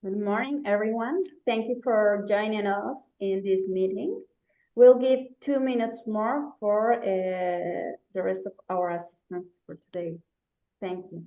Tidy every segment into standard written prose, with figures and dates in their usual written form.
Good morning, everyone. Thank you for joining us in this meeting. We'll give 2 minutes more for the rest of our assistants for today. Thank you.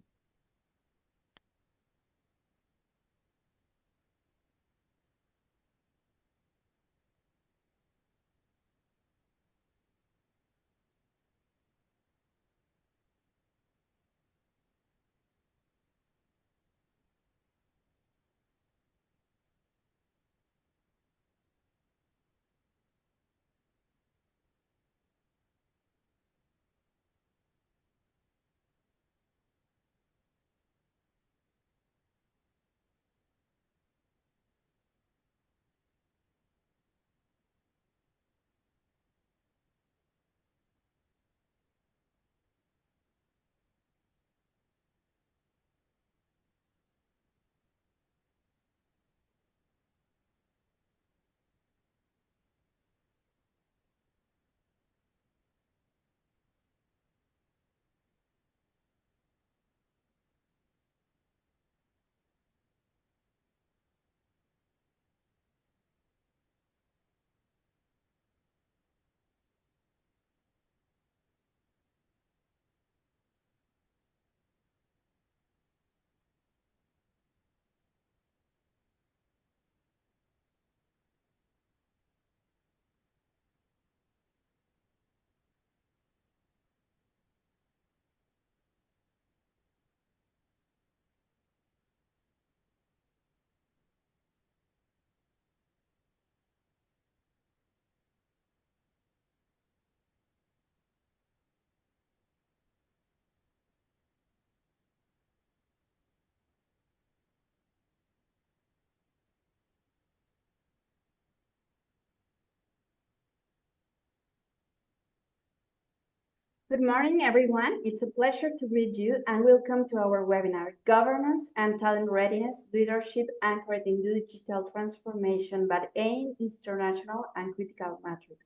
Good morning, everyone. It's a pleasure to greet you and welcome to our webinar, Governance and Talent Readiness, Leadership Anchored in Digital Transformation by AIMS International and CriticalMatrix.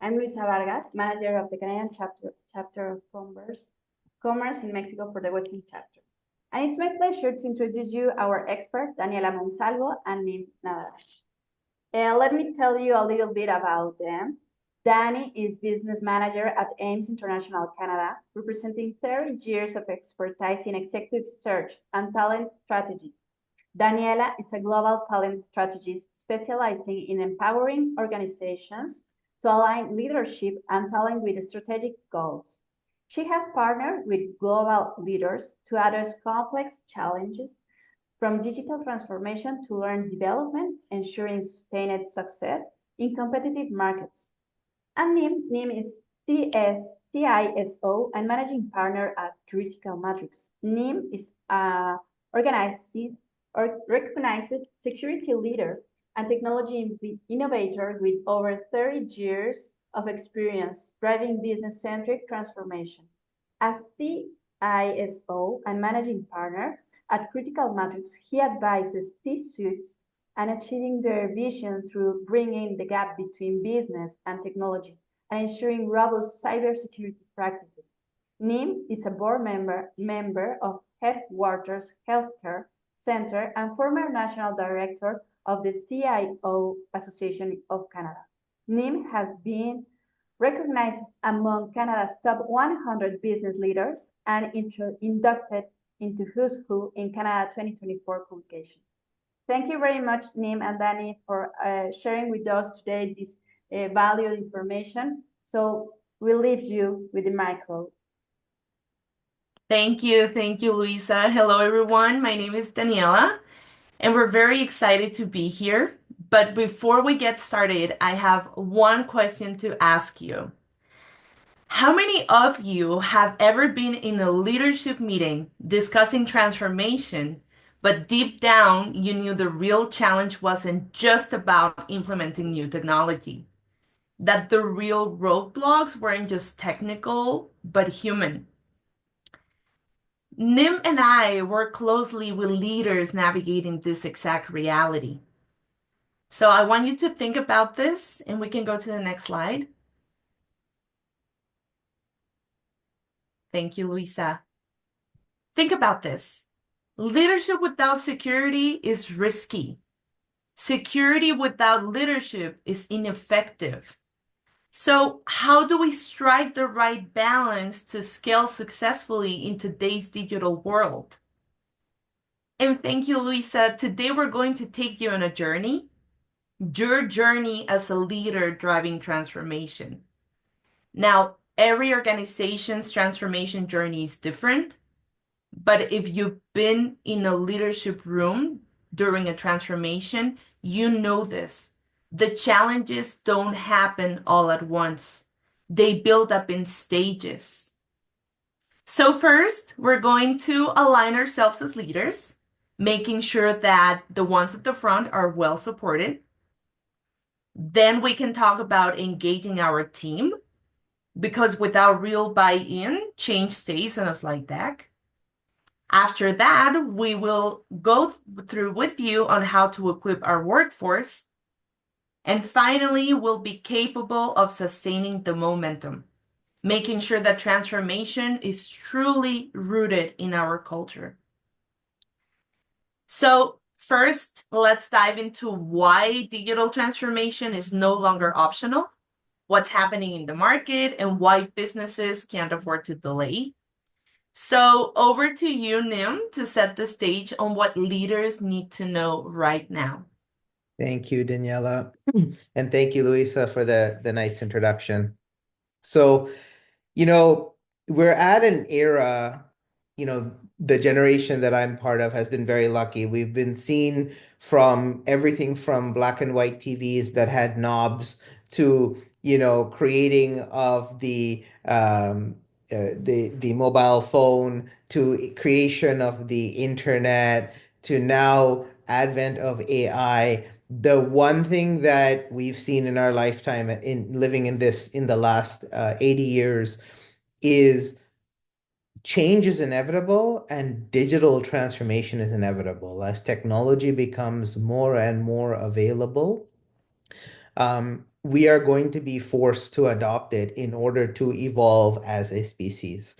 I'm Luisa Vargas, Manager of the Canadian Chapter of Commerce in Mexico for the Western Chapter. And it's my pleasure to introduce you our expert, Daniela Monsalvo and Nim Nadash. Let me tell you a little bit about them. Dani is business manager at AIMS International Canada, representing 30 years of expertise in executive search and talent strategy. Daniela is a global talent strategist specializing in empowering organizations to align leadership and talent with strategic goals. She has partnered with global leaders to address complex challenges from digital transformation to learning development, ensuring sustained success in competitive markets. And Nim is CISO and managing partner at CriticalMatrix. Nim is a recognized security leader and technology innovator with over 30 years of experience driving business-centric transformation. As CISO and managing partner at CriticalMatrix, he advises C-suites and achieving their vision through bringing the gap between business and technology and ensuring robust cybersecurity practices. Nim is a board member of Headwaters Healthcare Center and former national director of the CIO Association of Canada. Nim has been recognized among Canada's top 100 business leaders and inducted into Who's Who in Canada 2024 publication. Thank you very much, Nim and Dani, for sharing with us today this valuable information. So we'll leave you with the micro. Thank you, Luisa. Hello, everyone. My name is Daniela, and we're very excited to be here. But before we get started, I have one question to ask you. How many of you have ever been in a leadership meeting discussing transformation, but deep down you knew the real challenge wasn't just about implementing new technology? That the real roadblocks weren't just technical, but human? Nim and I work closely with leaders navigating this exact reality. So I want you to think about this, and we can go to the next slide. Thank you, Luisa. Think about this. Leadership without security is risky. Security without leadership is ineffective. So, how do we strike the right balance to scale successfully in today's digital world? And thank you, Luisa. Today we're going to take you on a journey, your journey as a leader driving transformation. Now, every organization's transformation journey is different, but if you've been in a leadership room during a transformation, you know this. The challenges don't happen all at once. They build up in stages. So first, we're going to align ourselves as leaders, making sure that the ones at the front are well supported. Then we can talk about engaging our team, because without real buy-in, change stays on a slide deck. After that, we will go through with you on how to equip our workforce. And finally, we'll be capable of sustaining the momentum, making sure that transformation is truly rooted in our culture. So first, let's dive into why digital transformation is no longer optional, what's happening in the market, and why businesses can't afford to delay. So over to you, Nim, to set the stage on what leaders need to know right now. Thank you, Daniela. And thank you, Luisa, for the nice introduction. So, you know, we're at an era, the generation that I'm part of has been very lucky. We've been seen from everything from black and white TVs that had knobs to, creating of the mobile phone to creation of the internet to now advent of AI. The one thing that we've seen in our lifetime in living in the last 80 years is change is inevitable and digital transformation is inevitable as technology becomes more and more available. We are going to be forced to adopt it in order to evolve as a species.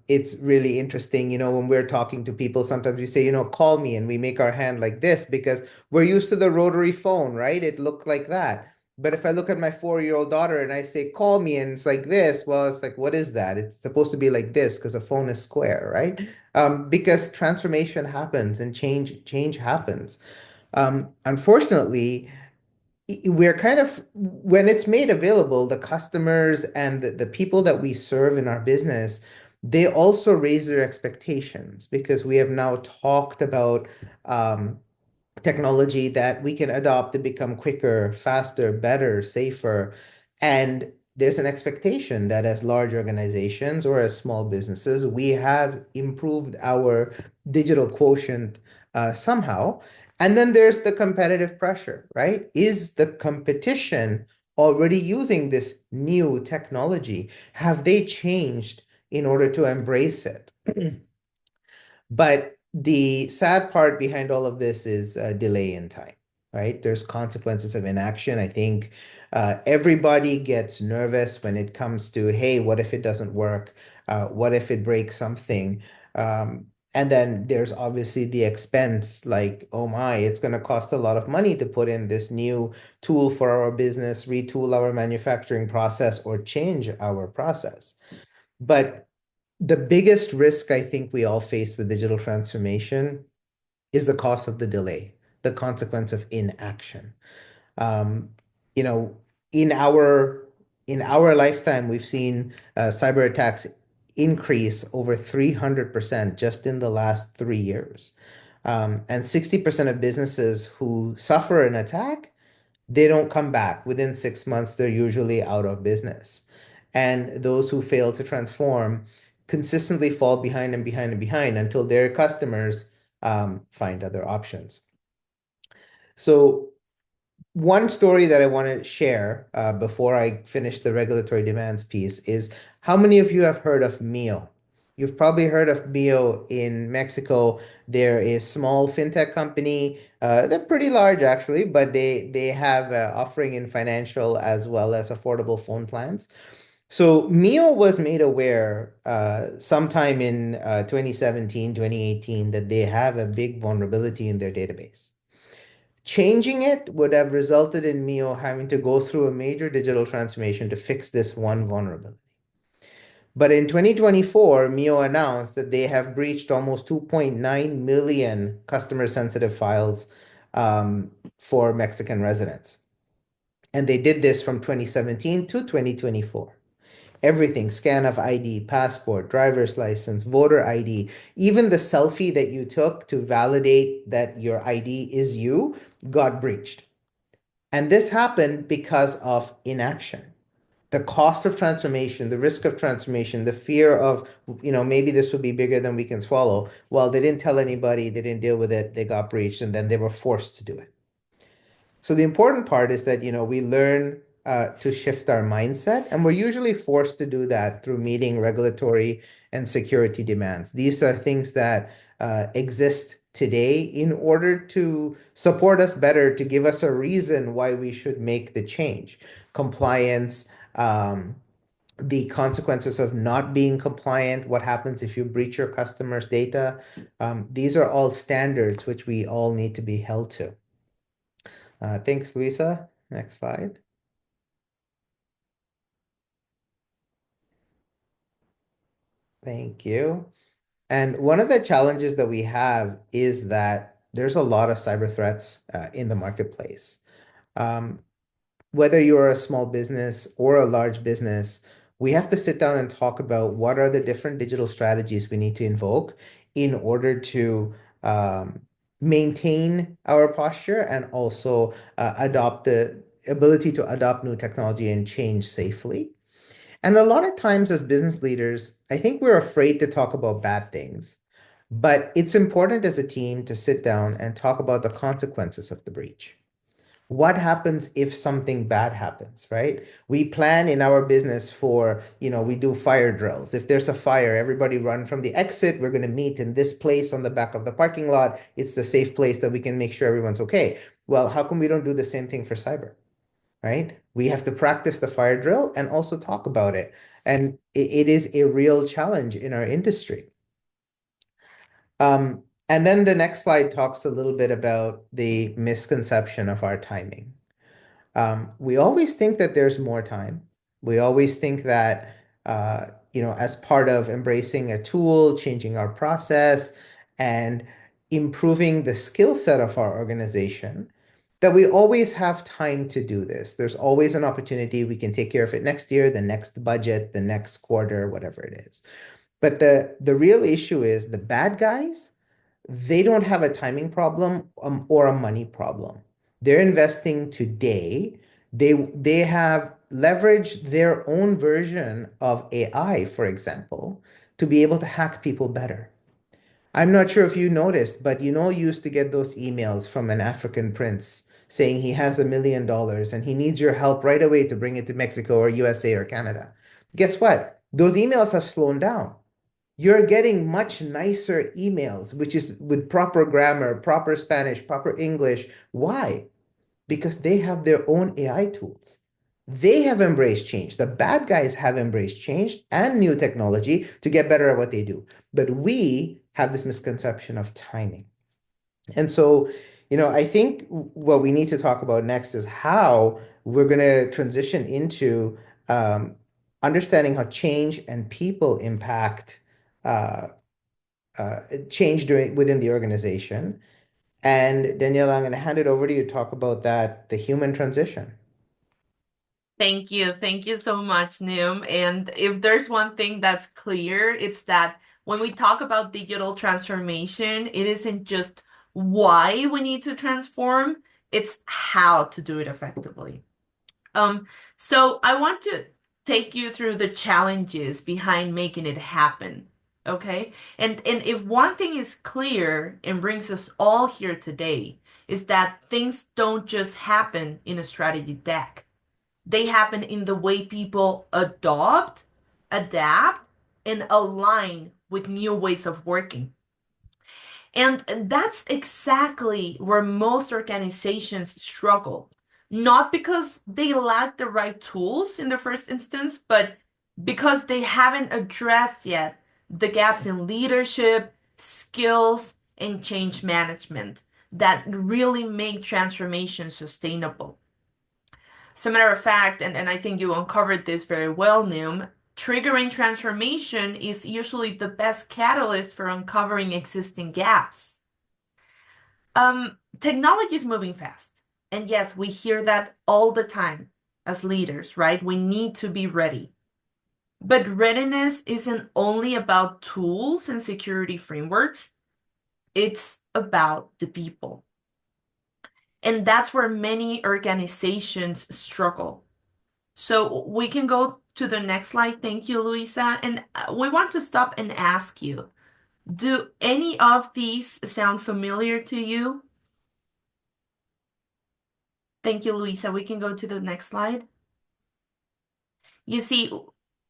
It's really interesting, when we're talking to people, sometimes we say, call me, and we make our hand like this because we're used to the rotary phone, right? It looked like that. But if I look at my 4-year-old daughter and I say, call me, and it's like this, well, it's like, what is that? It's supposed to be like this because a phone is square, right? Because transformation happens and change happens. Unfortunately, we're kind of when it's made available, the customers and the people that we serve in our business, they also raise their expectations because we have now talked about technology that we can adopt to become quicker, faster, better, safer. And there's an expectation that as large organizations or as small businesses, we have improved our digital quotient somehow. And then there's the competitive pressure, right? Is the competition already using this new technology? Have they changed in order to embrace it? But the sad part behind all of this is a delay in time, right? There's consequences of inaction. I think everybody gets nervous when it comes to, hey, what if it doesn't work? What if it breaks something? And then there's obviously the expense, like, oh my, it's going to cost a lot of money to put in this new tool for our business, retool our manufacturing process, or change our process. But the biggest risk I think we all face with digital transformation is the cost of the delay, the consequence of inaction. Um, you know, in our lifetime, we've seen cyber attacks increase over 300% just in the last 3 years. And 60% of businesses who suffer an attack, they don't come back. Within 6 months, they're usually out of business. And those who fail to transform consistently fall behind and behind and behind until their customers find other options. So one story that I want to share before I finish the regulatory demands piece is how many of you have heard of Mio? You've probably heard of Mio in Mexico. They're a small fintech company. They're pretty large actually, but they have offering in financial as well as affordable phone plans. So Mio was made aware sometime in 2017, 2018 that they have a big vulnerability in their database. Changing it would have resulted in Mio having to go through a major digital transformation to fix this one vulnerability. But in 2024, Mio announced that they have breached almost 2.9 million customer sensitive files for Mexican residents. And they did this from 2017 to 2024. Everything, scan of ID, passport, driver's license, voter ID, even the selfie that you took to validate that your ID is you got breached. And this happened because of inaction. The cost of transformation, the risk of transformation, the fear of, maybe this will be bigger than we can swallow. Well, they didn't tell anybody, they didn't deal with it, they got breached, and then they were forced to do it. So the important part is that, we learn to shift our mindset, and we're usually forced to do that through meeting regulatory and security demands. These are things that exist today in order to support us better, to give us a reason why we should make the change. Compliance, the consequences of not being compliant, what happens if you breach your customers' data. These are all standards which we all need to be held to. Thanks, Luisa. Next slide. Thank you. And one of the challenges that we have is that there's a lot of cyber threats in the marketplace. Um, Whether you're a small business or a large business, we have to sit down and talk about what are the different digital strategies we need to invoke in order to maintain our posture and also adopt the ability to adopt new technology and change safely. And a lot of times, as business leaders, I think we're afraid to talk about bad things. But it's important as a team to sit down and talk about the consequences of the breach. What happens if something bad happens, right? We plan in our business for, we do fire drills. If there's a fire, everybody run from the exit. We're going to meet in this place on the back of the parking lot. It's the safe place that we can make sure everyone's okay. Well, how come we don't do the same thing for cyber, right? We have to practice the fire drill and also talk about it. And it is a real challenge in our industry. And then the next slide talks a little bit about the misconception of our timing. We always think that there's more time. We always think that, as part of embracing a tool, changing our process, and improving the skill set of our organization, that we always have time to do this. There's always an opportunity. We can take care of it next year, the next budget, the next quarter, whatever it is. But the real issue is the bad guys, they don't have a timing problem or a money problem. They're investing today. They have leveraged their own version of AI, for example, to be able to hack people better. I'm not sure if you noticed, but you used to get those emails from an African prince saying he has $1 million and he needs your help right away to bring it to Mexico or USA or Canada. Guess what? Those emails have slowed down. You're getting much nicer emails, which is with proper grammar, proper Spanish, proper English. Why? Because they have their own AI tools. They have embraced change. The bad guys have embraced change and new technology to get better at what they do. But we have this misconception of timing. And so, I think what we need to talk about next is how we're going to transition into understanding how change and people impact uh, change within the organization. And Daniela, I'm going to hand it over to you to talk about that, the human transition. Thank you. Thank you so much, Nim. And if there's one thing that's clear, it's that when we talk about digital transformation, it isn't just why we need to transform, it's how to do it effectively. So I want to take you through the challenges behind making it happen. Okay? And if one thing is clear and brings us all here today, is that things don't just happen in a strategy deck. They happen in the way people adopt, adapt, and align with new ways of working. And that's exactly where most organizations struggle. Not because they lack the right tools in the first instance, but because they haven't addressed yet the gaps in leadership, skills, and change management that really make transformation sustainable. As a matter of fact, and I think you uncovered this very well, Nim, triggering transformation is usually the best catalyst for uncovering existing gaps. Technology is moving fast. And yes, we hear that all the time as leaders, right? We need to be ready. But readiness isn't only about tools and security frameworks, it's about the people. And that's where many organizations struggle. So we can go to the next slide. Thank you, Luisa. And we want to stop and ask you, do any of these sound familiar to you? Thank you, Luisa. We can go to the next slide. You see,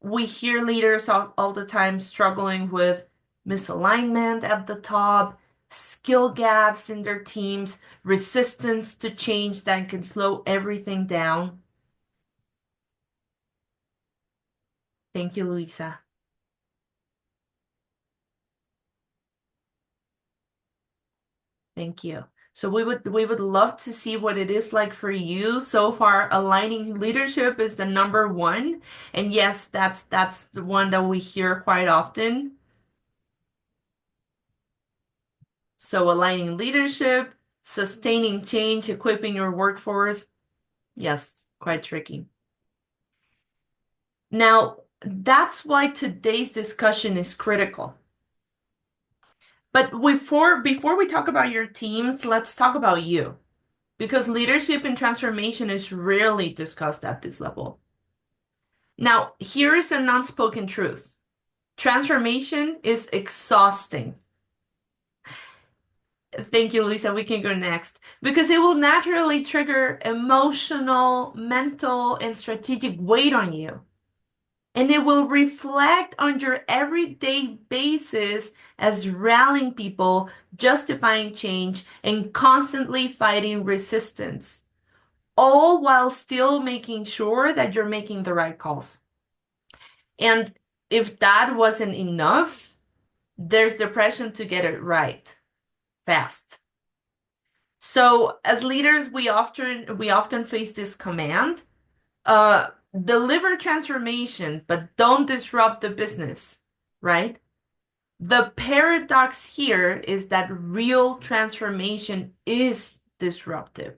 we hear leaders all the time struggling with misalignment at the top, skill gaps in their teams, resistance to change that can slow everything down. Thank you, Luisa. Thank you. So we would love to see what it is like for you. So far, aligning leadership is the number one. And yes, that's the one that we hear quite often. So aligning leadership, sustaining change, equipping your workforce. Yes, quite tricky. Now, that's why today's discussion is critical. But before we talk about your teams, let's talk about you. Because leadership and transformation is rarely discussed at this level. Now, here is an unspoken truth. Transformation is exhausting. Thank you, Lisa. We can go next. Because it will naturally trigger emotional, mental, and strategic weight on you. And it will reflect on your everyday basis as rallying people, justifying change, and constantly fighting resistance, all while still making sure that you're making the right calls. And if that wasn't enough, there's the pressure to get it right fast. So as leaders, we often face this command, deliver transformation, but don't disrupt the business, right? The paradox here is that real transformation is disruptive.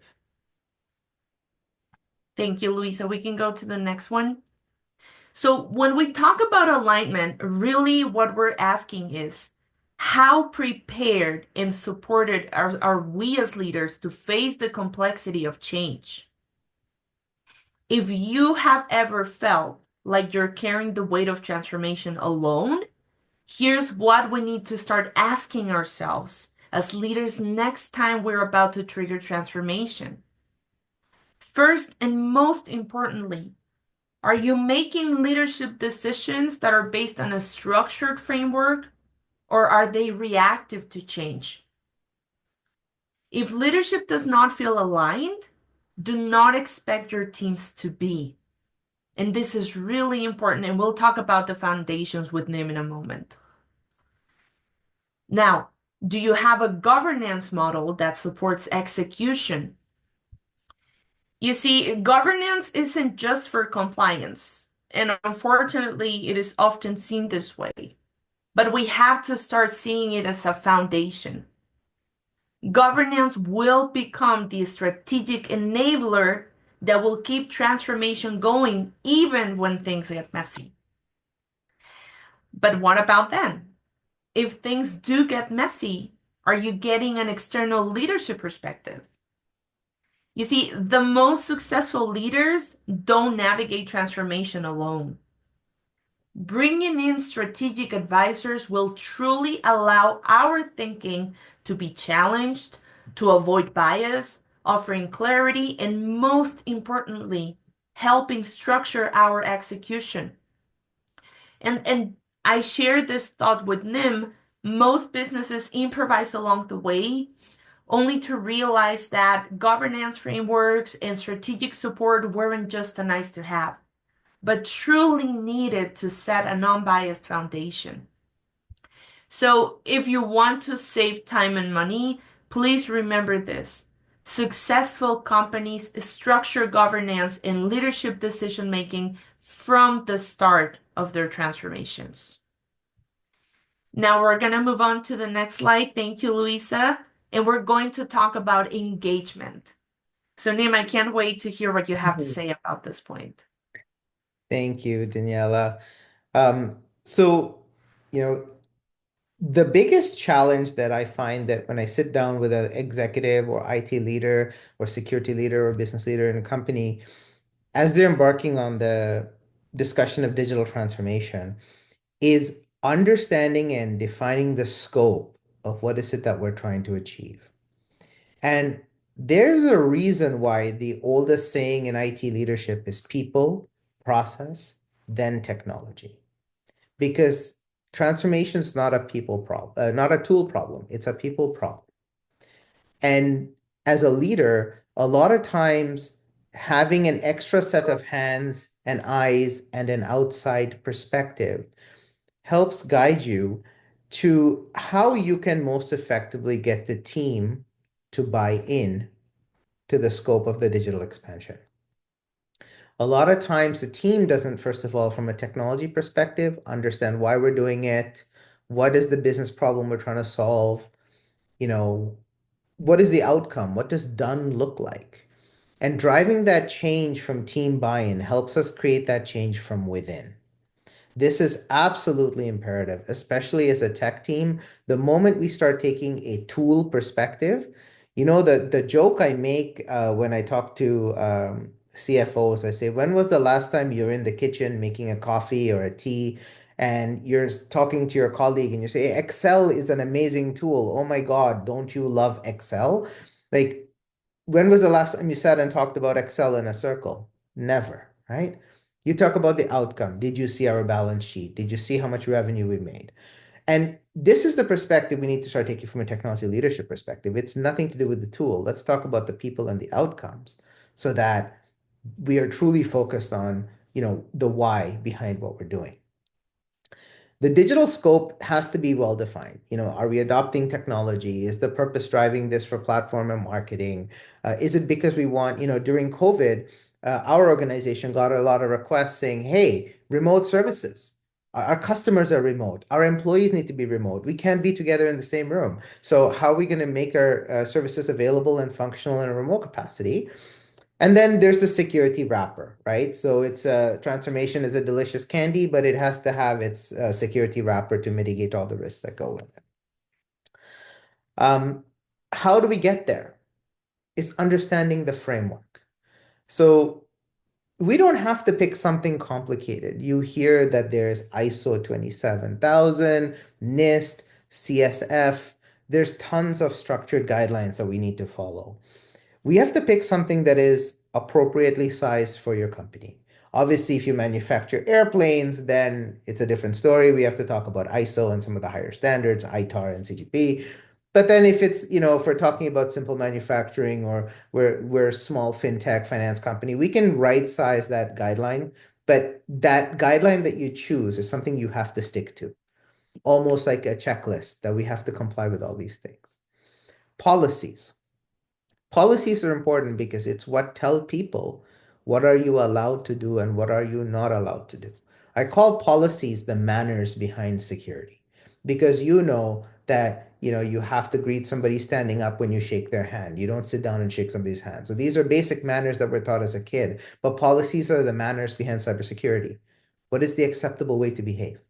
Thank you, Luisa. We can go to the next one. So when we talk about alignment, really what we're asking is, how prepared and supported are we as leaders to face the complexity of change? If you have ever felt like you're carrying the weight of transformation alone, here's what we need to start asking ourselves as leaders next time we're about to trigger transformation. First and most importantly, are you making leadership decisions that are based on a structured framework, or are they reactive to change? If leadership does not feel aligned, do not expect your teams to be. And this is really important, and we'll talk about the foundations with Nim in a moment. Now, do you have a governance model that supports execution? You see, governance isn't just for compliance, and unfortunately, it is often seen this way. But we have to start seeing it as a foundation. Governance will become the strategic enabler that will keep transformation going even when things get messy. But what about then? If things do get messy, are you getting an external leadership perspective? You see, the most successful leaders don't navigate transformation alone. Bringing in strategic advisors will truly allow our thinking to be challenged, to avoid bias, offering clarity, and most importantly, helping structure our execution. And I shared this thought with Nim. Most businesses improvise along the way, only to realize that governance frameworks and strategic support weren't just a nice to have. but truly needed to set a non-biased foundation. So if you want to save time and money, please remember this. Successful companies structure governance and leadership decision making from the start of their transformations. Now we're going to move on to the next slide. Thank you, Luisa. And we're going to talk about engagement. So, Nim, I can't wait to hear what you have to say about this point. Thank you, Daniela. So, the biggest challenge that I find that when I sit down with an executive or IT leader or security leader or business leader in a company, as they're embarking on the discussion of digital transformation, is understanding and defining the scope of what is it that we're trying to achieve. And there's a reason why the oldest saying in IT leadership is people, process, then technology. Because transformation is not a people problem, not a tool problem. It's a people problem. And as a leader, a lot of times having an extra set of hands and eyes and an outside perspective helps guide you to how you can most effectively get the team to buy in to the scope of the digital expansion. A lot of times the team doesn't, first of all, from a technology perspective, understand why we're doing it, what is the business problem we're trying to solve, you know, what is the outcome, what does done look like? And driving that change from team buy-in helps us create that change from within. This is absolutely imperative, especially as a tech team. The moment we start taking a tool perspective, the joke I make when I talk to CFOs, I say, when was the last time you're in the kitchen making a coffee or a tea and you're talking to your colleague and you say, Excel is an amazing tool. Oh my God, don't you love Excel? Like, when was the last time you sat and talked about Excel in a circle? Never, right? You talk about the outcome. Did you see our balance sheet? Did you see how much revenue we made? And this is the perspective we need to start taking from a technology leadership perspective. It's nothing to do with the tool. Let's talk about the people and the outcomes so that we are truly focused on, the why behind what we're doing. The digital scope has to be well defined. Are we adopting technology? Is the purpose driving this for platform and marketing? Is it because we want, during COVID, our organization got a lot of requests saying, hey, remote services. Our customers are remote. Our employees need to be remote. We can't be together in the same room. So how are we going to make our services available and functional in a remote capacity? And then there's the security wrapper, right? So it's a transformation is a delicious candy, but it has to have its security wrapper to mitigate all the risks that go with it. How do we get there? It's understanding the framework. So we don't have to pick something complicated. You hear that there's ISO 27000, NIST, CSF. There's tons of structured guidelines that we need to follow. We have to pick something that is appropriately sized for your company. Obviously, if you manufacture airplanes, then it's a different story. We have to talk about ISO and some of the higher standards, ITAR and CGP. But then if it's, if we're talking about simple manufacturing or we're a small fintech finance company, we can right size that guideline. But that guideline that you choose is something you have to stick to, almost like a checklist that we have to comply with all these things. Policies. Policies are important because it's what tell people what are you allowed to do and what are you not allowed to do. I call policies the manners behind security because that you have to greet somebody standing up when you shake their hand. You don't sit down and shake somebody's hand. So these are basic manners that we're taught as a kid, but policies are the manners behind cybersecurity. What is the acceptable way to behave?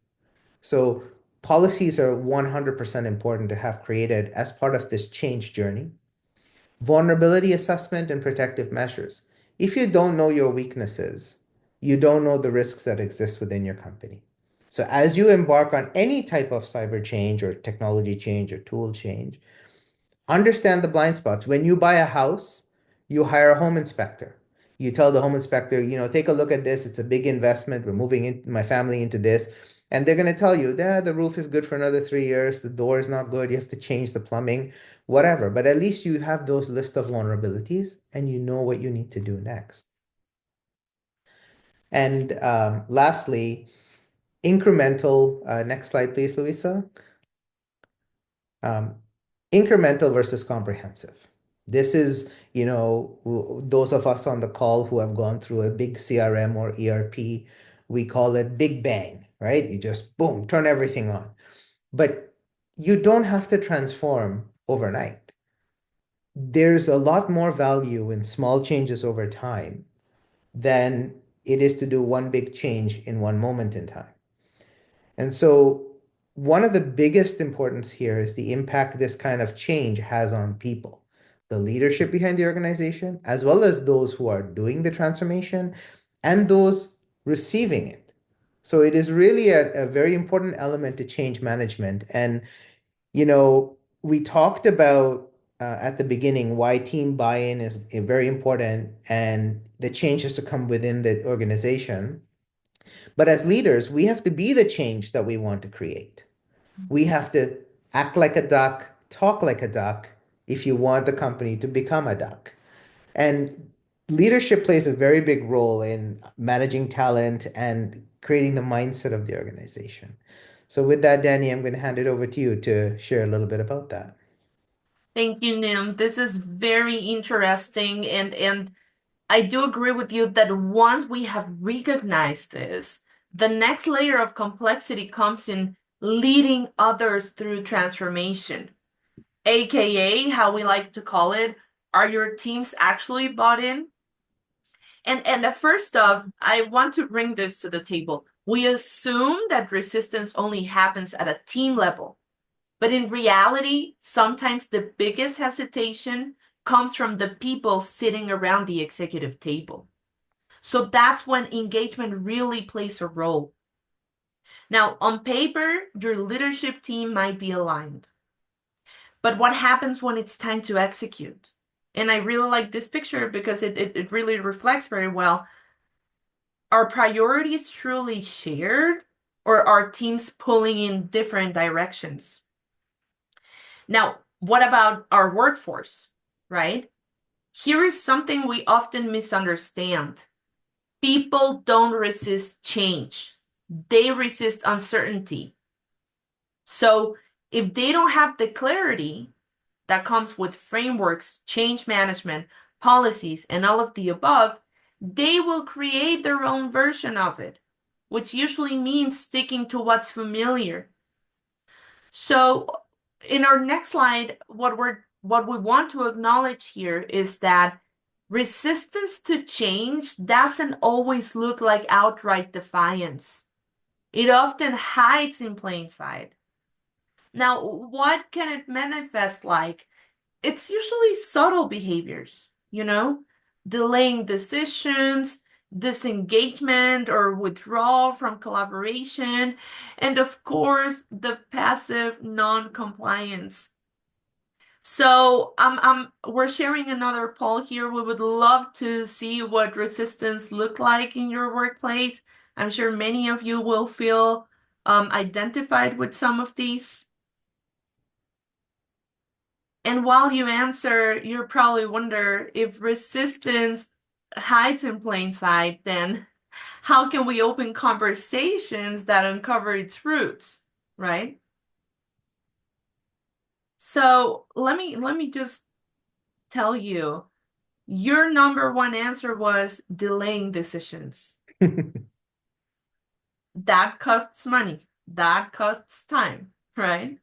So policies are 100% important to have created as part of this change journey. Vulnerability assessment and protective measures. If you don't know your weaknesses, you don't know the risks that exist within your company. So as you embark on any type of cyber change or technology change or tool change, understand the blind spots. When you buy a house, you hire a home inspector. You tell the home inspector, take a look at this. It's a big investment. We're moving my family into this. And they're going to tell you, the roof is good for another 3 years. The door is not good. You have to change the plumbing, whatever. But at least you have those list of vulnerabilities and you know what you need to do next. And lastly, incremental, next slide, please, Louisa. Um, incremental versus comprehensive. This is, those of us on the call who have gone through a big CRM or ERP, we call it big bang, right? You just boom, turn everything on. But you don't have to transform overnight. There's a lot more value in small changes over time than it is to do one big change in one moment in time. And so one of the biggest importance here is the impact this kind of change has on people, the leadership behind the organization, as well as those who are doing the transformation and those receiving it. So it is really a very important element to change management. And, we talked about at the beginning why team buy-in is very important and the change has to come within the organization. But as leaders, we have to be the change that we want to create. We have to act like a duck, talk like a duck, if you want the company to become a duck. And leadership plays a very big role in managing talent and creating the mindset of the organization. So with that, Danny, I'm going to hand it over to you to share a little bit about that. Thank you, Nim. This is very interesting, and I do agree with you that once we have recognized this, the next layer of complexity comes in leading others through transformation, aka how we like to call it, are your teams actually bought in? And first off, I want to bring this to the table. We assume that resistance only happens at a team level. But in reality, sometimes the biggest hesitation comes from the people sitting around the executive table. So that's when engagement really plays a role. Now, on paper, your leadership team might be aligned. But what happens when it's time to execute? And I really like this picture because it really reflects very well. Are priorities truly shared, or are teams pulling in different directions? Now, what about our workforce, right? Here is something we often misunderstand. People don't resist change. They resist uncertainty. So if they don't have the clarity that comes with frameworks, change management, policies, and all of the above, they will create their own version of it, which usually means sticking to what's familiar. So in our next slide, what we want to acknowledge here is that resistance to change doesn't always look like outright defiance. It often hides in plain sight. Now, what can it manifest like? It's usually subtle behaviors, delaying decisions, disengagement or withdrawal from collaboration, and of course, the passive non-compliance. So we're sharing another poll here. We would love to see what resistance look like in your workplace. I'm sure many of you will feel identified with some of these. And while you answer, you'll probably wonder if resistance hides in plain sight, then how can we open conversations that uncover its roots, right? So let me just tell you, your number one answer was delaying decisions. That costs money. That costs time, right?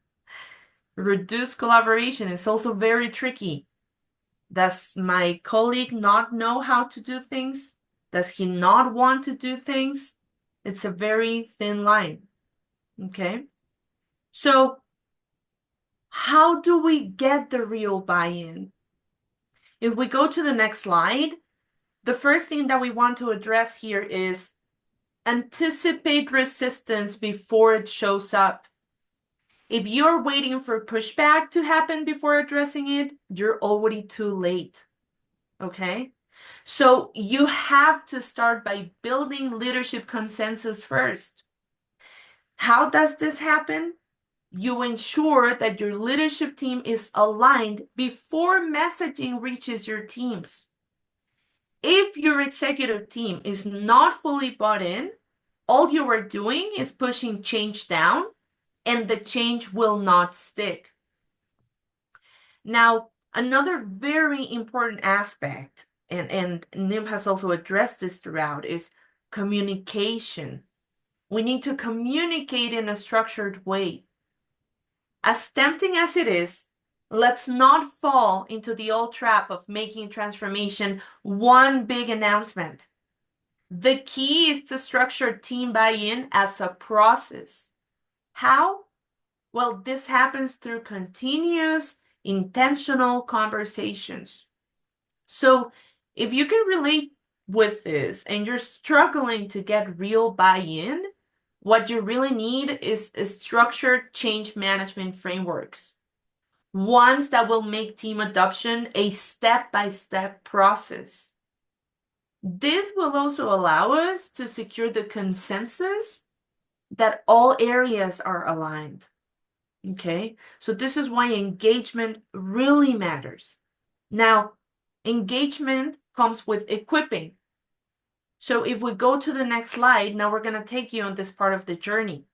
Reduced collaboration is also very tricky. Does my colleague not know how to do things? Does he not want to do things? It's a very thin line, okay? So how do we get the real buy-in? If we go to the next slide, the first thing that we want to address here is anticipate resistance before it shows up. If you're waiting for pushback to happen before addressing it, you're already too late, okay? So you have to start by building leadership consensus first. How does this happen? You ensure that your leadership team is aligned before messaging reaches your teams. if your executive team is not fully bought in, all you are doing is pushing change down, and the change will not stick. Now, another very important aspect, and Nim has also addressed this throughout, is communication. We need to communicate in a structured way. As tempting as it is, let's not fall into the old trap of making transformation one big announcement. The key is to structure team buy-in as a process. How? Well, this happens through continuous, intentional conversations. So if you can relate with this and you're struggling to get real buy-in, what you really need is structured change management frameworks. Ones that will make team adoption a step-by-step process. This will also allow us to secure the consensus that all areas are aligned. Okay, so this is why engagement really matters. Now, engagement comes with equipping. So if we go to the next slide, now we're going to take you on this part of the journey.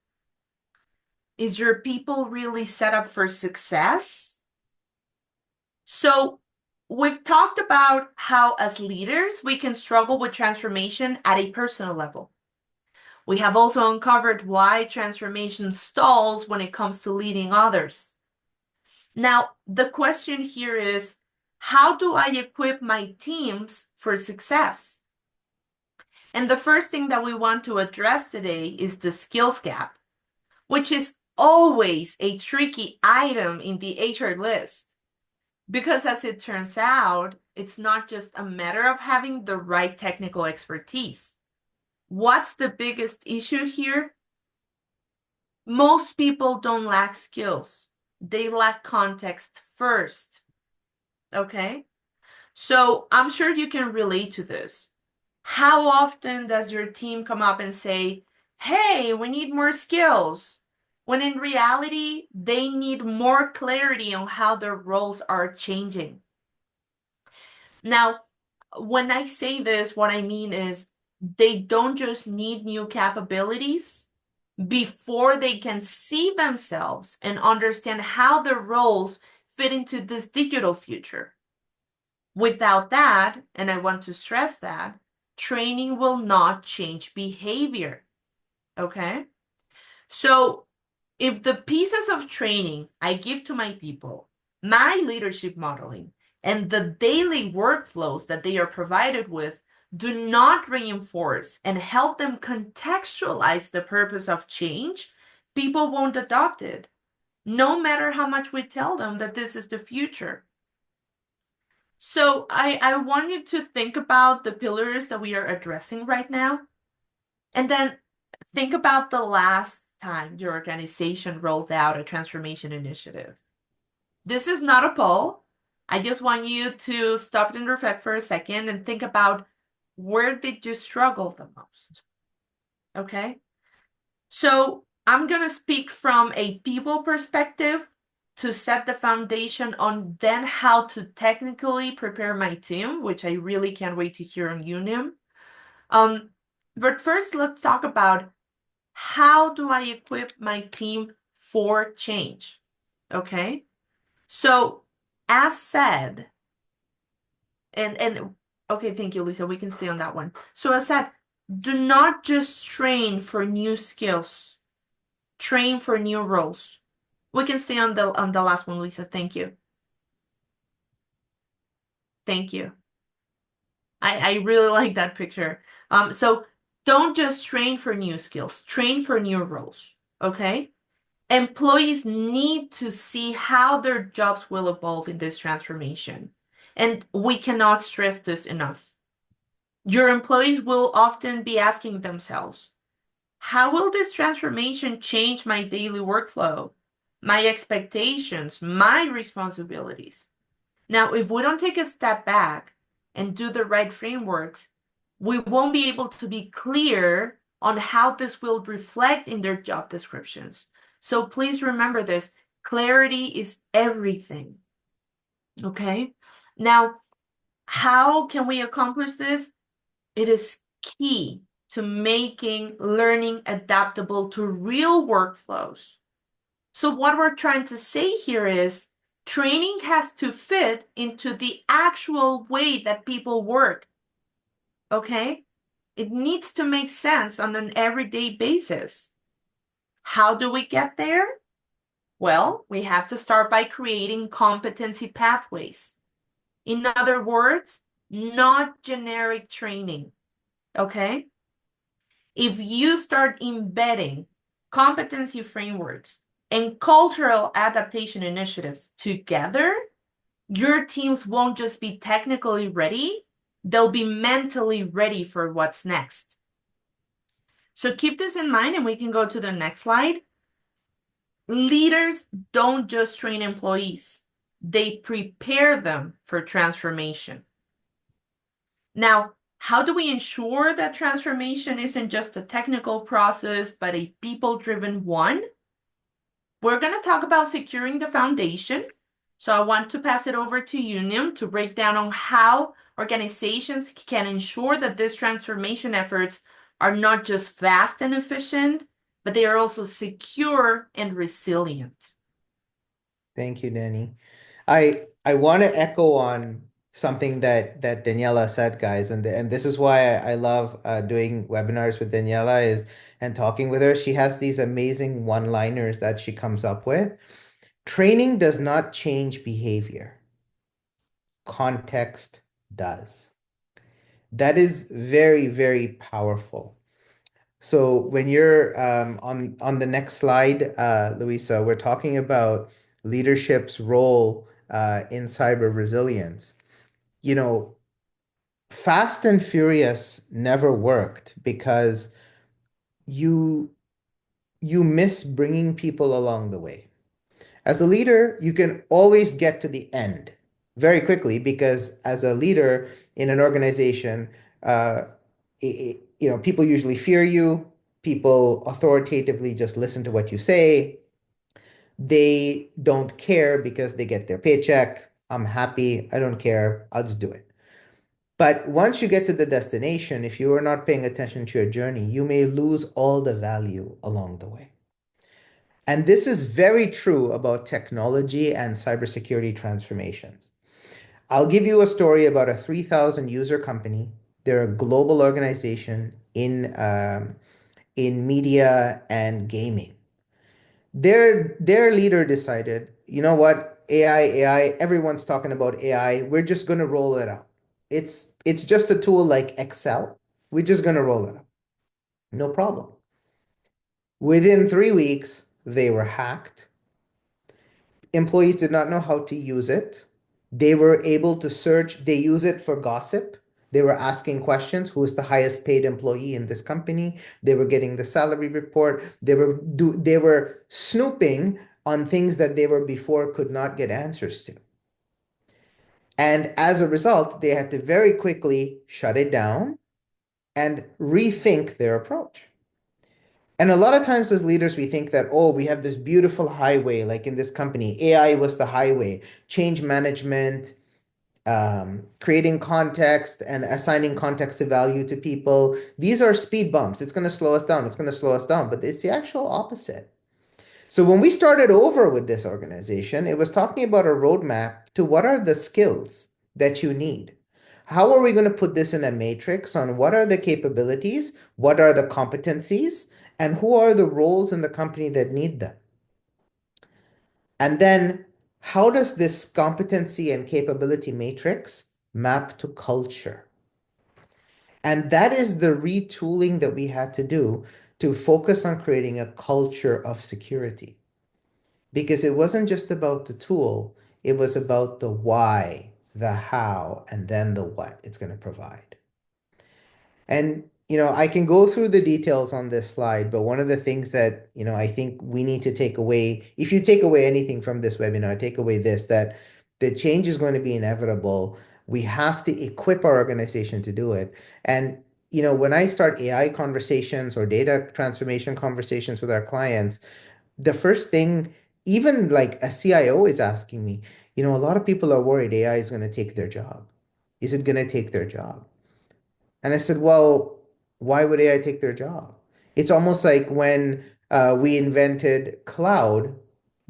Is your people really set up for success? So we've talked about how as leaders, we can struggle with transformation at a personal level. We have also uncovered why transformation stalls when it comes to leading others. Now, the question here is, how do I equip my teams for success? And the first thing that we want to address today is the skills gap, which is always a tricky item in the HR list. Because as it turns out, it's not just a matter of having the right technical expertise. What's the biggest issue here? Most people don't lack skills. They lack context first. Okay? So I'm sure you can relate to this. How often does your team come up and say, hey, we need more skills? When in reality, they need more clarity on how their roles are changing. Now, when I say this, what I mean is they don't just need new capabilities before they can see themselves and understand how their roles fit into this digital future. Without that, and I want to stress that, training will not change behavior. Okay? So if the pieces of training I give to my people, my leadership modeling, and the daily workflows that they are provided with do not reinforce and help them contextualize the purpose of change, people won't adopt it, no matter how much we tell them that this is the future. So I want you to think about the pillars that we are addressing right now, and then think about the last time your organization rolled out a transformation initiative. This is not a poll. I just want you to stop and reflect for a second and think about, where did you struggle the most? Okay? So I'm going to speak from a people perspective to set the foundation on then how to technically prepare my team, which I really can't wait to hear on you, Nim. But first, let's talk about, how do I equip my team for change? Okay? So, as said, and okay, thank you, Lisa. We can stay on that one. So, as said, do not just train for new skills. Train for new roles. We can stay on the last one, Lisa. Thank you. Thank you. I really like that picture. So don't just train for new skills, train for new roles. Okay? Employees need to see how their jobs will evolve in this transformation. And we cannot stress this enough. Your employees will often be asking themselves, how will this transformation change my daily workflow, my expectations, my responsibilities? Now, if we don't take a step back and do the right frameworks, we won't be able to be clear on how this will reflect in their job descriptions. So please remember this. Clarity is everything. Okay? Now, How can we accomplish this? It is key to making learning adaptable to real workflows. So what we're trying to say here is training has to fit into the actual way that people work, okay? It needs to make sense on an everyday basis. How do we get there? Well, we have to start by creating competency pathways. In other words, not generic training, okay? If you start embedding competency frameworks and cultural adaptation initiatives together, your teams won't just be technically ready, they'll be mentally ready for what's next. So keep this in mind, and we can go to the next slide. Leaders don't just train employees, they prepare them for transformation. Now, how do we ensure that transformation isn't just a technical process, but a people-driven one? We're going to talk about securing the foundation. So I want to pass it over to Union to break down on how organizations can ensure that these transformation efforts are not just fast and efficient, but they are also secure and resilient. Thank you, Danny. I want to echo on something that Daniela said, guys, and this is why I love doing webinars with Daniela is and talking with her. She has these amazing one-liners that she comes up with. Training does not change behavior. Context does. That is very, very powerful. So when you're on the next slide, Luisa, we're talking about leadership's role in cyber resilience. You know, Fast and Furious never worked because you you miss bringing people along the way. As a leader, you can always get to the end very quickly because as a leader in an organization, uh, people usually fear you. People authoritatively just listen to what you say. They don't care because they get their paycheck. I'm happy. I don't care. I'll just do it. But once you get to the destination, if you are not paying attention to your journey, you may lose all the value along the way. And this is very true about technology and cybersecurity transformations. I'll give you a story about a 3,000 user company. They're a global organization in media and gaming. Their leader decided, you know what, AI, everyone's talking about AI. We're just going to roll it out. It's just a tool like Excel. We're just going to roll it out. No problem. Within 3 weeks, they were hacked. Employees did not know how to use it. They were able to search, they use it for gossip. They were asking questions, who is the highest paid employee in this company? They were getting the salary report. They were snooping on things that they were before could not get answers to. And as a result, they had to very quickly shut it down and rethink their approach. And a lot of times as leaders, we think that, oh, we have this beautiful highway, like in this company, AI was the highway, change management, creating context and assigning context to value to people. These are speed bumps. It's going to slow us down. It's going to slow us down. But it's the actual opposite. So when we started over with this organization, it was talking about a roadmap to what are the skills that you need. How are we going to put this in a matrix on what are the capabilities, what are the competencies, and who are the roles in the company that need them? And then how does this competency and capability matrix map to culture? And that is the retooling that we had to do to focus on creating a culture of security. Because it wasn't just about the tool, it was about the why, the how, and then the what it's going to provide. And, I can go through the details on this slide, but one of the things that, I think we need to take away, if you take away anything from this webinar, take away this, that the change is going to be inevitable. We have to equip our organization to do it. And, when I start AI conversations or data transformation conversations with our clients, the first thing, even like a CIO is asking me, a lot of people are worried AI is going to take their job. Is it going to take their job? And I said, well, why would AI take their job? It's almost like when we invented cloud,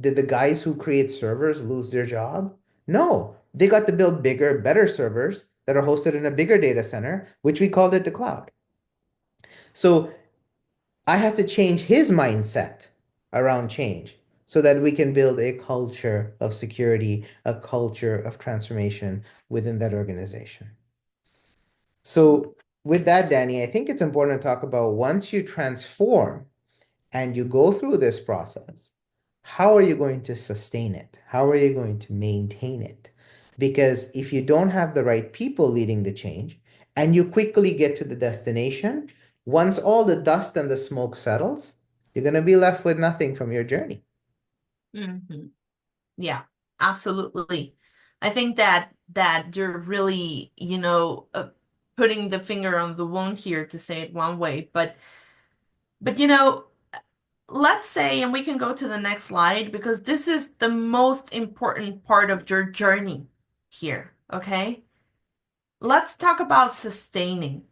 did the guys who create servers lose their job? No, they got to build bigger, better servers that are hosted in a bigger data center, which we called it the cloud. So I had to change his mindset around change so that we can build a culture of security, a culture of transformation within that organization. So, with that, Danny, I think it's important to talk about once you transform and you go through this process, how are you going to sustain it? How are you going to maintain it? Because if you don't have the right people leading the change and you quickly get to the destination, once all the dust and the smoke settles, you're going to be left with nothing from your journey. Mhm. Yeah, absolutely. I think that you're really, putting the finger on the wound here to say it one way, but let's say, and we can go to the next slide because this is the most important part of your journey here, okay? Let's talk about sustaining.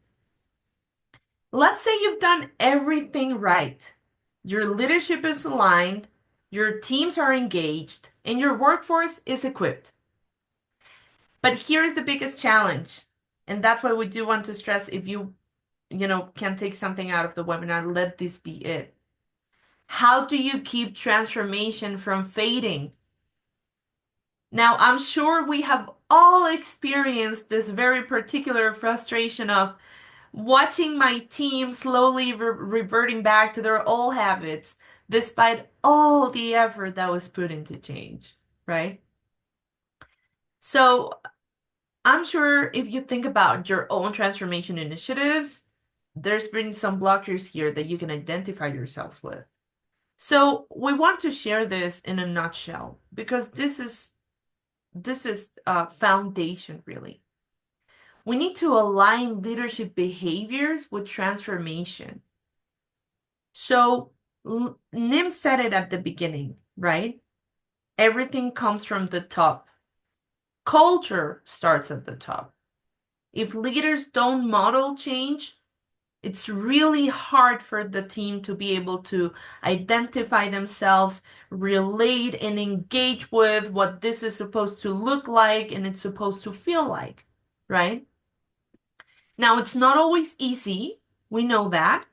Let's say you've done everything right. Your leadership is aligned, your teams are engaged, and your workforce is equipped. But here's the biggest challenge, and that's why we do want to stress if you can take something out of the webinar, let this be it. How do you keep transformation from fading? Now, I'm sure we have all experienced this very particular frustration of watching my team slowly reverting back to their old habits, despite all the effort that was put into change, right? So I'm sure if you think about your own transformation initiatives, there's been some blockers here that you can identify yourselves with. So we want to share this in a nutshell because this is foundation really. We need to align leadership behaviors with transformation. So Nim said it at the beginning, right? Everything comes from the top. Culture starts at the top. If leaders don't model change, it's really hard for the team to be able to identify themselves, relate, and engage with what this is supposed to look like and it's supposed to feel like, right? Now, it's not always easy. We know that.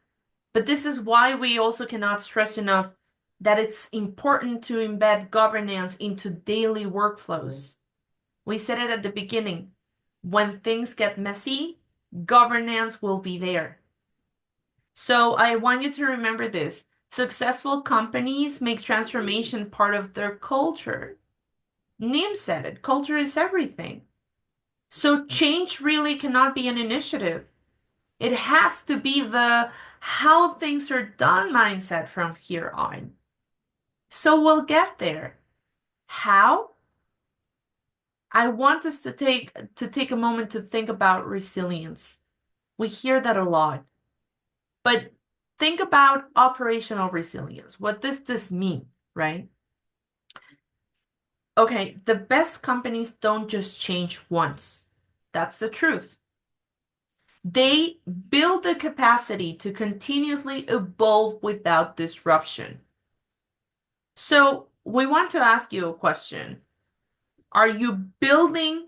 But this is why we also cannot stress enough that it's important to embed governance into daily workflows. We said it at the beginning. When things get messy, governance will be there. So I want you to remember this. Successful companies make transformation part of their culture. Nim said it, culture is everything. So change really cannot be an initiative. It has to be the how things are done mindset from here on. So we'll get there. How? I want us to take a moment to think about resilience. We hear that a lot. But think about operational resilience. What does this mean, right? Okay, the best companies don't just change once. That's the truth. They build the capacity to continuously evolve without disruption. So we want to ask you a question. Are you building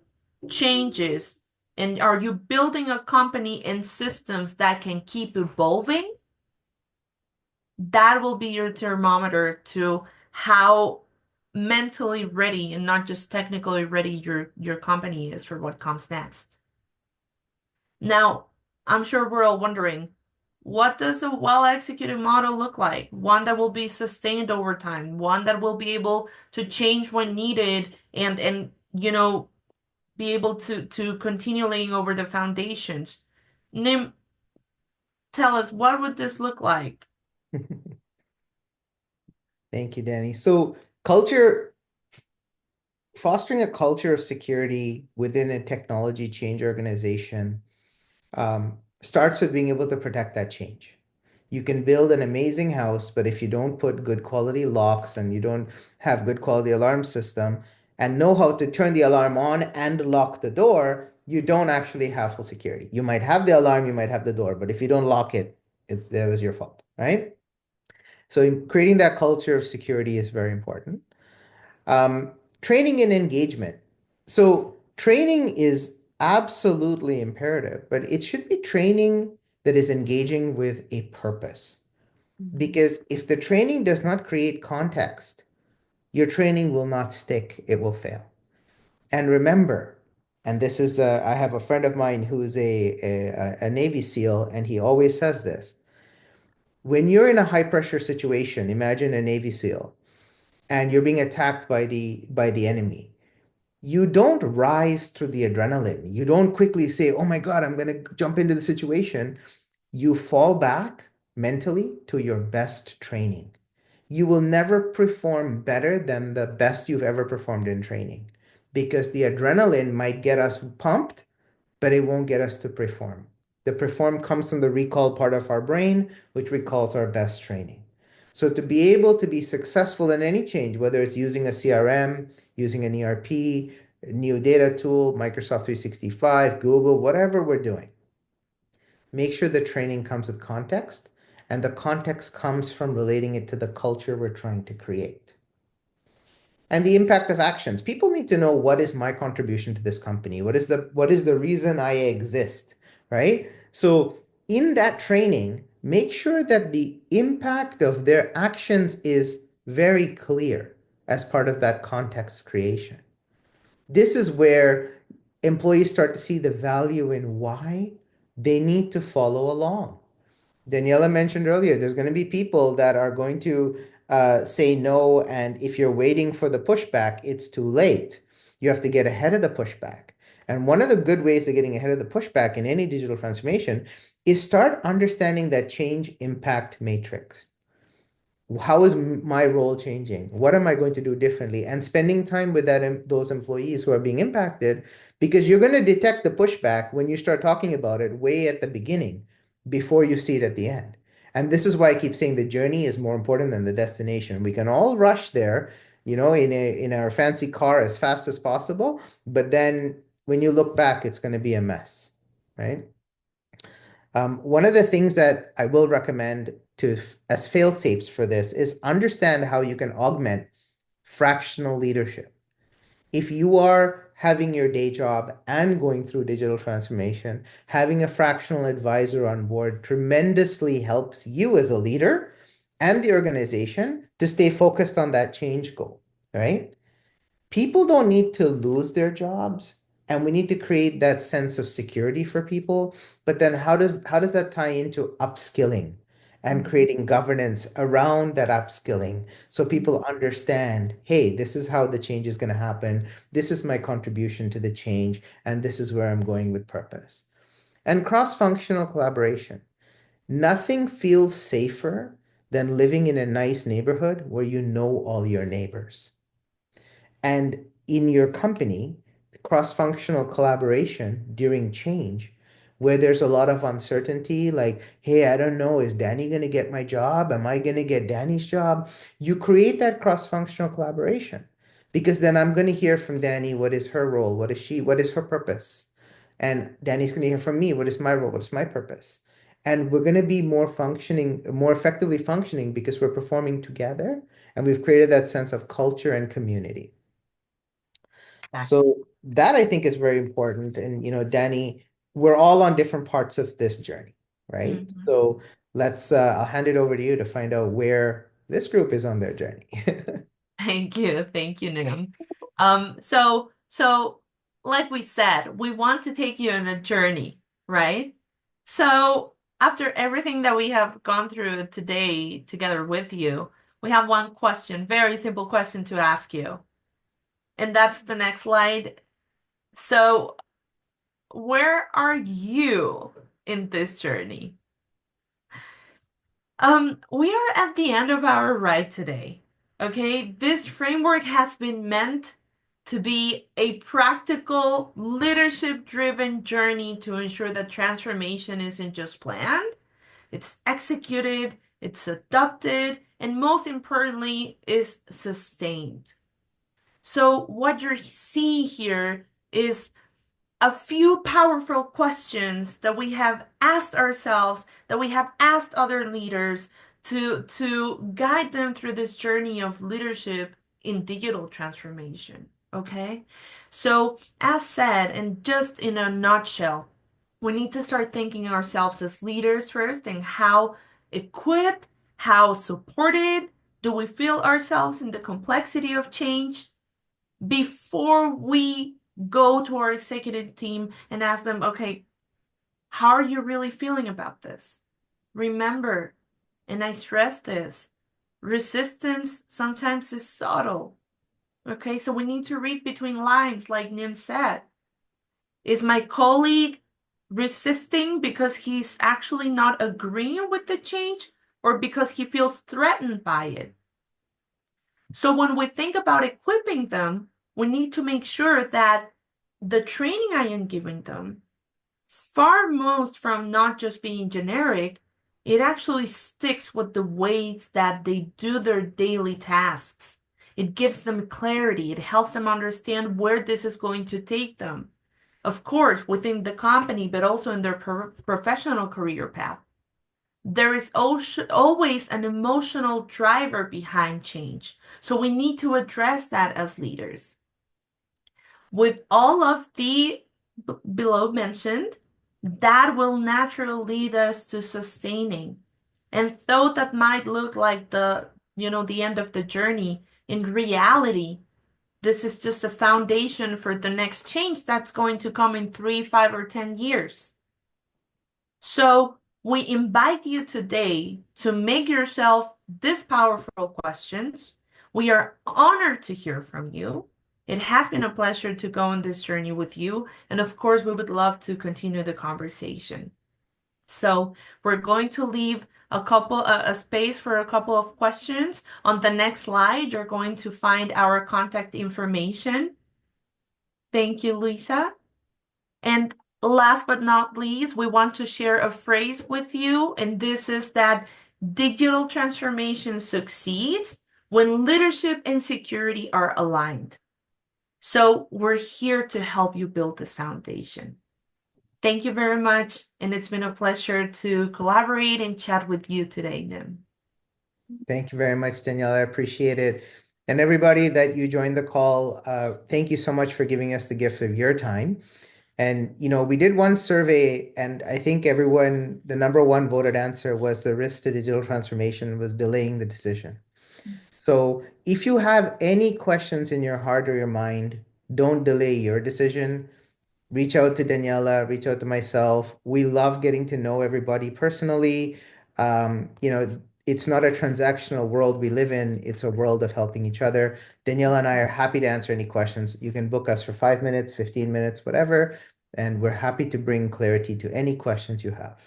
changes and are you building a company and systems that can keep evolving? That will be your thermometer to how mentally ready and not just technically ready your company is for what comes next. Now, I'm sure we're all wondering, what does a well-executed model look like? One that will be sustained over time, one that will be able to change when needed and be able to continue laying over the foundations. Nim, tell us, what would this look like? Thank you, Danny. So, culture, fostering a culture of security within a technology change organization starts with being able to protect that change. You can build an amazing house, but if you don't put good quality locks and you don't have good quality alarm system and know how to turn the alarm on and lock the door, you don't actually have full security. You might have the alarm, you might have the door, but if you don't lock it, that was your fault, right? So creating that culture of security is very important. Um, Training and engagement. So training is absolutely imperative, but it should be training that is engaging with a purpose. Because if the training does not create context, your training will not stick, it will fail. And remember, and this is, I have a friend of mine who is a Navy SEAL, and he always says this. When you're in a high pressure situation, imagine a Navy SEAL, and you're being attacked by the enemy. You don't rise through the adrenaline. You don't quickly say, "Oh my God, I'm going to jump into the situation." You fall back mentally to your best training. You will never perform better than the best you've ever performed in training because the adrenaline might get us pumped, but it won't get us to perform. The perform comes from the recall part of our brain, which recalls our best training. So to be able to be successful in any change, whether it's using a CRM, using an ERP, a new data tool, Microsoft 365, Google, whatever we're doing, make sure the training comes with context, and the context comes from relating it to the culture we're trying to create. And the impact of actions. People need to know, what is my contribution to this company? What is the reason I exist, right? So in that training, make sure that the impact of their actions is very clear as part of that context creation. This is where employees start to see the value in why they need to follow along. Daniela mentioned earlier, there's going to be people that are going to say no, and if you're waiting for the pushback, it's too late. You have to get ahead of the pushback. And one of the good ways of getting ahead of the pushback in any digital transformation is start understanding that change impact matrix. How is my role changing? What am I going to do differently? And spending time with those employees who are being impacted, because you're going to detect the pushback when you start talking about it way at the beginning before you see it at the end. And this is why I keep saying the journey is more important than the destination. We can all rush there, in our fancy car as fast as possible, but then when you look back, it's going to be a mess, right? One of the things that I will recommend as fail-safes for this is understand how you can augment fractional leadership. If you are having your day job and going through digital transformation, having a fractional advisor on board tremendously helps you as a leader and the organization to stay focused on that change goal, right? People don't need to lose their jobs, and we need to create that sense of security for people. But then how does that tie into upskilling and creating governance around that upskilling so people understand, hey, this is how the change is going to happen. This is my contribution to the change, and this is where I'm going with purpose. And cross-functional collaboration. Nothing feels safer than living in a nice neighborhood where you know all your neighbors. And in your company, cross-functional collaboration during change, where there's a lot of uncertainty, like, hey, I don't know, is Danny going to get my job? Am I going to get Danny's job? You create that cross-functional collaboration because then I'm going to hear from Danny, what is her role? What is her purpose? And Danny's going to hear from me, what is my role? What is my purpose? And we're going to be more effectively functioning because we're performing together and we've created that sense of culture and community. So that I think is very important. And, Danny, we're all on different parts of this journey, right? Mhm. So I'll hand it over to you to find out where this group is on their journey. Thank you, Nim. So like we said, we want to take you on a journey, right? So after everything that we have gone through today together with you, we have one question, very simple question to ask you. And that's the next slide. So where are you in this journey? We are at the end of our ride today. Okay, this framework has been meant to be a practical, leadership-driven journey to ensure that transformation isn't just planned, it's executed, it's adopted, and most importantly, is sustained. So what you're seeing here is a few powerful questions that we have asked ourselves, that we have asked other leaders to guide them through this journey of leadership in digital transformation. Okay? So, as said, and just in a nutshell, we need to start thinking of ourselves as leaders first and how equipped, how supported do we feel ourselves in the complexity of change before we go to our executive team and ask them, okay, how are you really feeling about this? Remember, and I stress this, resistance sometimes is subtle. Okay, so we need to read between lines, like Nim said. Is my colleague resisting because he's actually not agreeing with the change or because he feels threatened by it? So when we think about equipping them, we need to make sure that the training I am giving them, far most from not just being generic, it actually sticks with the ways that they do their daily tasks. It gives them clarity. It helps them understand where this is going to take them. Of course, within the company, but also in their professional career path. There is always an emotional driver behind change. So we need to address that as leaders. With all of the below mentioned, that will naturally lead us to sustaining. And though that might look like the end of the journey, in reality, this is just a foundation for the next change that's going to come in 3, 5, or 10 years. So we invite you today to make yourself these powerful questions. We are honored to hear from you. It has been a pleasure to go on this journey with you. And of course, we would love to continue the conversation. So we're going to leave a space for a couple of questions. On the next slide, you're going to find our contact information. Thank you, Luisa. And last but not least, we want to share a phrase with you, and this is that digital transformation succeeds when leadership and security are aligned. So we're here to help you build this foundation. Thank you very much, and it's been a pleasure to collaborate and chat with you today, Nim. Thank you very much, Daniela. I appreciate it. And everybody that you joined the call, thank you so much for giving us the gift of your time. And, we did one survey, and I think the number one voted answer was the risk to digital transformation was delaying the decision. So if you have any questions in your heart or your mind, don't delay your decision. Reach out to Daniela, reach out to myself. We love getting to know everybody personally. It's not a transactional world we live in. It's a world of helping each other. Daniela and I are happy to answer any questions. You can book us for 5 minutes, 15 minutes, whatever, and we're happy to bring clarity to any questions you have.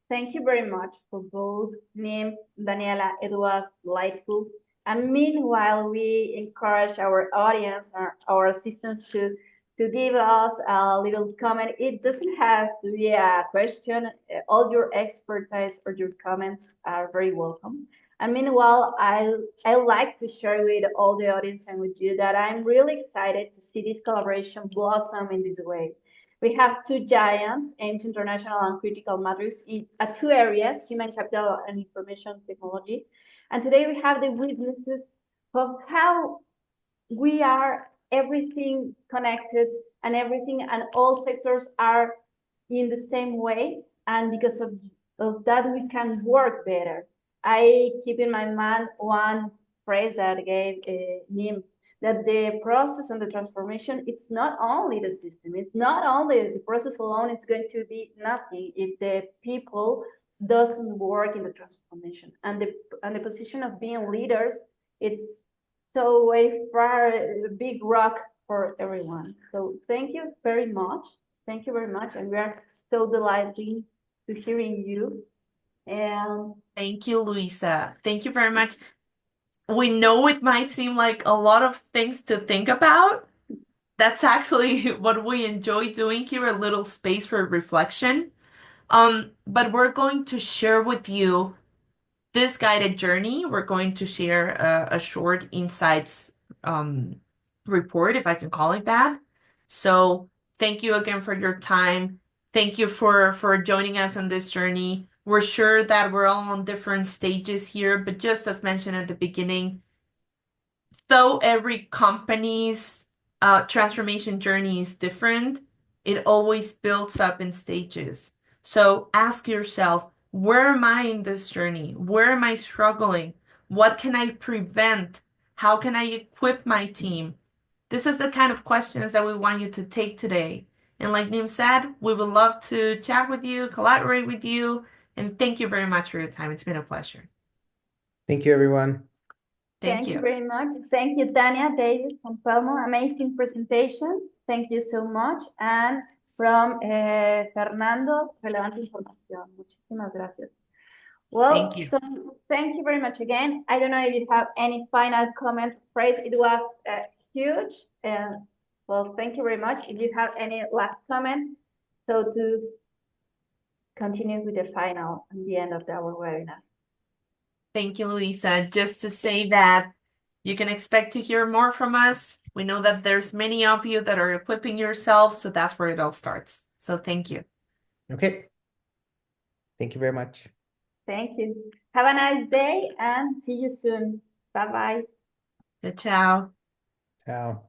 Thank you very much for both Nim, Daniela. It was delightful. And meanwhile, we encourage our audience, our assistants to give us a little comment. It doesn't have to be a question. All your expertise or your comments are very welcome. And meanwhile, I like to share with all the audience and with you that I'm really excited to see this collaboration blossom in this way. We have two giants, AIMS International and CriticalMatrix, in two areas, human capital and information technology. And today we have the witnesses of how we are everything connected and everything and all sectors are in the same way. And because of that, we can work better. I keep in my mind one phrase that gave Nim, that the process and the transformation, it's not only the system, it's not only the process alone, it's going to be nothing if the people doesn't work in the transformation. And the position of being leaders, it's so a far big rock for everyone. So thank you very much. Thank you very much. And we are so delighted to hearing you. And thank you, Luisa. Thank you very much. We know it might seem like a lot of things to think about. That's actually what we enjoy doing here, a little space for reflection. But we're going to share with you this guided journey. We're going to share a short insights report, if I can call it that. So thank you again for your time. Thank you for joining us on this journey. We're sure that we're all on different stages here, but just as mentioned at the beginning, though every company's transformation journey is different, it always builds up in stages. So ask yourself, where am I in this journey? Where am I struggling? What can I prevent? How can I equip my team? This is the kind of questions that we want you to take today. And like Nim said, we would love to chat with you, collaborate with you, and thank you very much for your time. It's been a pleasure. Thank you, everyone. Thank Thank you you. very much. Thank you, Tania, David, and Palmo. Amazing presentation. Thank you so much. And from Fernando, relevante información. Muchísimas gracias. Well, Thank you. so thank you very much again. I don't know if you have any final comment, phrase. It was huge. Well, thank you very much. If you have any last comment, so to continue with the final at the end of our webinar. Thank you, Luisa. Just to say that you can expect to hear more from us. We know that there's many of you that are equipping yourselves, so that's where it all starts. So thank you. Okay. Thank you very much. Thank you. Have a nice day and see you soon. Bye-bye. Ciao. Ciao.